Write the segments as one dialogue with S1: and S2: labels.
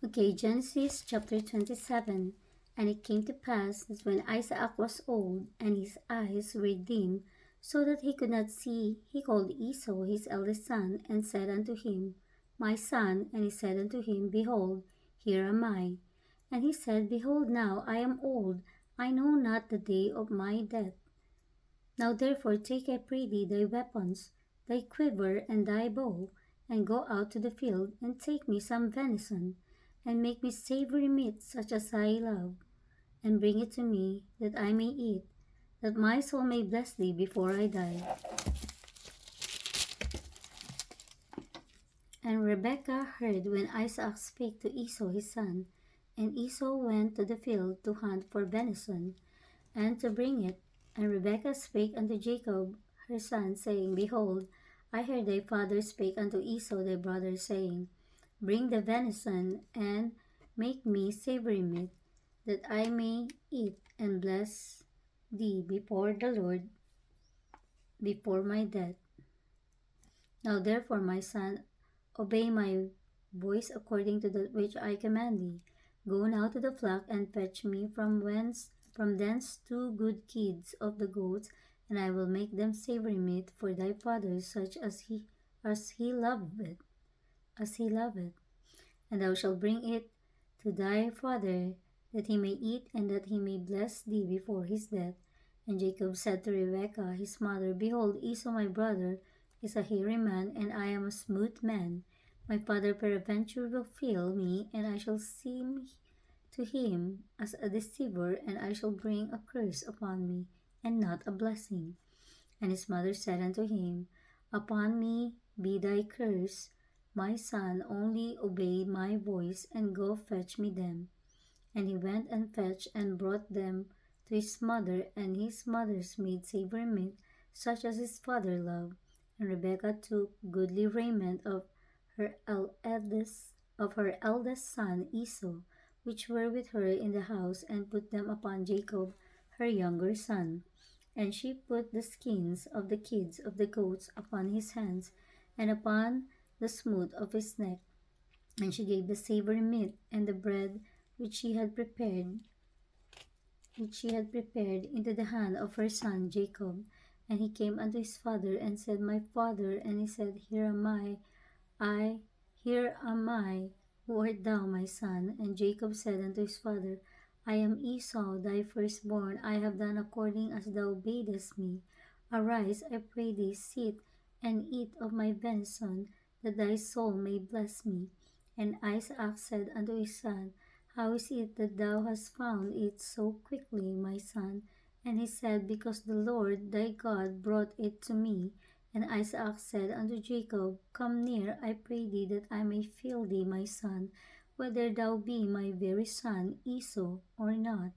S1: Okay, Genesis chapter 27. And it came to pass that when Isaac was old, and his eyes were dim, so that he could not see, he called Esau his eldest son, and said unto him, My son. And he said unto him, Behold, here am I. And he said, Behold, now I am old, I know not the day of my death. Now therefore take, I pray thee, thy weapons, thy quiver and thy bow, and go out to the field, and take me some venison, and make me savory meat such as I love, and bring it to me, that I may eat, that my soul may bless thee before I die. And Rebekah heard when Isaac spake to Esau his son, and Esau went to the field to hunt for venison, and to bring it. And Rebekah spake unto Jacob her son, saying, Behold, I heard thy father spake unto Esau thy brother, saying, Bring the venison, and make me savory meat, that I may eat and bless thee before the Lord before my death. Now therefore, my son, obey my voice according to that which I command thee. Go now to the flock, and fetch me from thence 2 good kids of the goats, and I will make them savory meat for thy father, such as he loveth. And thou shalt bring it to thy father, that he may eat, and that he may bless thee before his death. And Jacob said to Rebekah his mother, Behold, Esau my brother is a hairy man, and I am a smooth man. My father peradventure will fail me, and I shall seem to him as a deceiver, and I shall bring a curse upon me, and not a blessing. And his mother said unto him, Upon me be thy curse, my son, only obey my voice, and go fetch me them. And he went and fetched, and brought them to his mother, and his mother's made savory meat, such as his father loved. And Rebekah took goodly raiment of her eldest son Esau, which were with her in the house, and put them upon Jacob her younger son. And she put the skins of the kids of the goats upon his hands, and upon the smooth of his neck. And she gave the savory meat and the bread which she had prepared, into the hand of her son Jacob. And he came unto his father, and said, My father. And he said, Here am I, who art thou, my son? And Jacob said unto his father, I am Esau, thy firstborn. I have done according as thou badest me. Arise, I pray thee, sit and eat of my venison, that thy soul may bless me. And Isaac said unto his son, How is it that thou hast found it so quickly, my son? And he said, Because the Lord thy God brought it to me. And Isaac said unto Jacob, Come near, I pray thee, that I may feel thee, my son, whether thou be my very son Esau or not.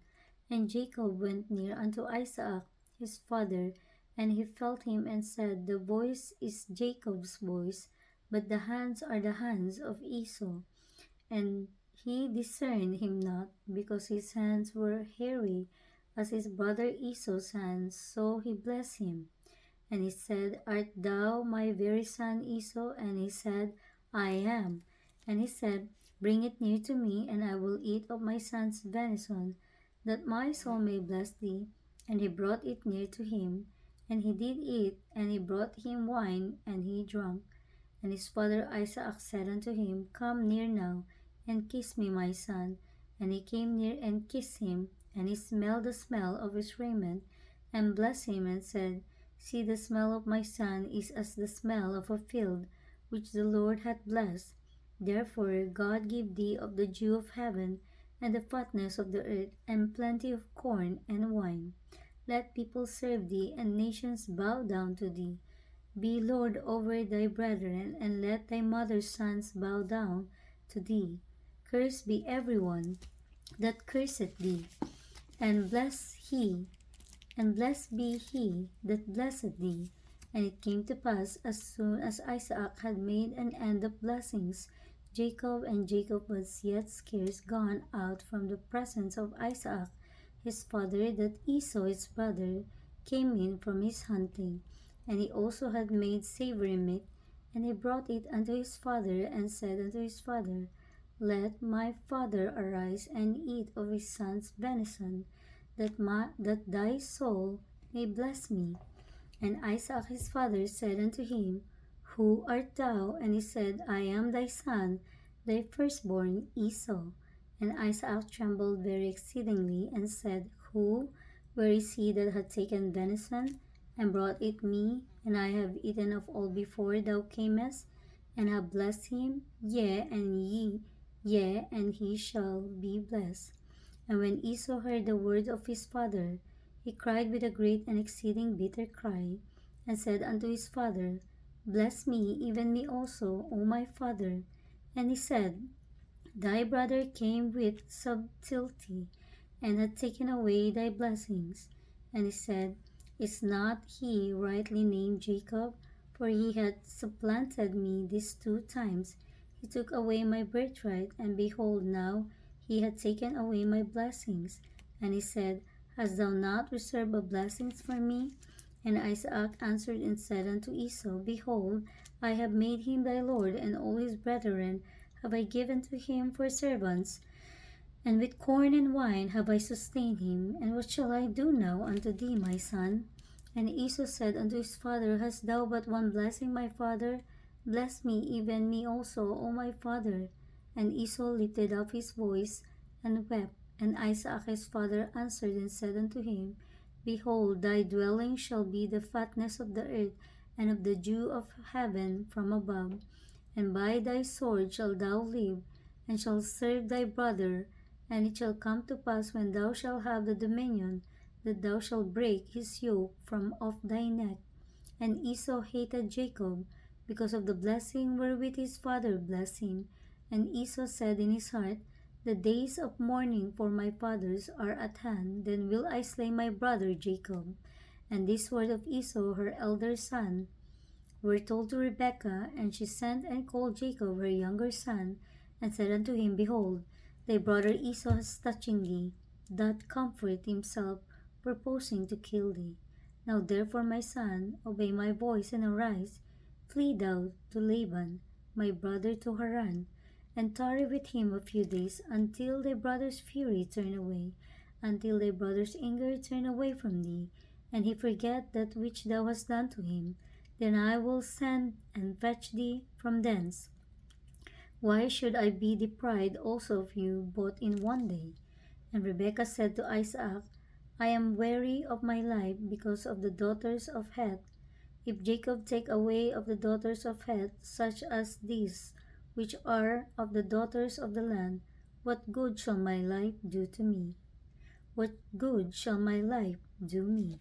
S1: And Jacob went near unto Isaac his father, and he felt him, and said, The voice is Jacob's voice, but the hands are the hands of Esau. And he discerned him not, because his hands were hairy as his brother Esau's hands. So he blessed him. And he said, Art thou my very son Esau? And he said, I am. And he said, Bring it near to me, and I will eat of my son's venison, that my soul may bless thee. And he brought it near to him, and he did eat, and he brought him wine, and he drank. And his father Isaac said unto him, Come near now, and kiss me, my son. And he came near and kissed him, and he smelled the smell of his raiment, and blessed him, and said, See, the smell of my son is as the smell of a field, which the Lord hath blessed. Therefore God give thee of the dew of heaven, and the fatness of the earth, and plenty of corn and wine. Let people serve thee, and nations bow down to thee. Be Lord over thy brethren, and let thy mother's sons bow down to thee. Cursed be every one that curseth thee, and blessed be he that blesseth thee. And it came to pass, as soon as Isaac had made an end of blessings, Jacob was yet scarce gone out from the presence of Isaac his father, that Esau his brother came in from his hunting. And he also had made savory meat, and he brought it unto his father, and said unto his father, Let my father arise and eat of his son's venison, that thy soul may bless me. And Isaac his father said unto him, Who art thou? And he said, I am thy son, thy firstborn Esau. And Isaac trembled very exceedingly, and said, Who? Where is he that hath taken venison, and brought it me? And I have eaten of all before thou camest, and have blessed him. Yea, and he shall be blessed. And when Esau heard the words of his father, he cried with a great and exceeding bitter cry, and said unto his father, Bless me, even me also, O my father. And he said, Thy brother came with subtlety, and hath taken away thy blessings. And he said, Is not he rightly named Jacob? For he hath supplanted me these 2 times. He took away my birthright, and behold, now he hath taken away my blessings. And he said, Hast thou not reserved a blessings for me? And Isaac answered and said unto Esau, Behold, I have made him thy lord, and all his brethren have I given to him for servants, and with corn and wine have I sustained him. And what shall I do now unto thee, my son? And Esau said unto his father, Hast thou but one blessing, my father? Bless me, even me also, O my father. And Esau lifted up his voice and wept. And Isaac his father answered and said unto him, Behold, thy dwelling shall be the fatness of the earth, and of the dew of heaven from above. And by thy sword shalt thou live, and shalt serve thy brother. And it shall come to pass, when thou shalt have the dominion, that thou shalt break his yoke from off thy neck. And Esau hated Jacob, because of the blessing wherewith his father blessed him. And Esau said in his heart, The days of mourning for my fathers are at hand, then will I slay my brother Jacob. And this word of Esau her elder son were told to Rebekah, and she sent and called Jacob her younger son, and said unto him, Behold, thy brother Esau has touching thee, doth comfort himself, purposing to kill thee. Now therefore, my son, obey my voice, and arise, flee thou to Laban, my brother, to Haran, and tarry with him a few days, until thy brother's fury turn away, until thy brother's anger turn away from thee, and he forget that which thou hast done to him. Then I will send and fetch thee from thence. Why should I be deprived also of you both in one day? And Rebekah said to Isaac, I am weary of my life because of the daughters of Heth. If Jacob take away of the daughters of Heth such as these, which are of the daughters of the land, what good shall my life do to me? What good shall my life do me?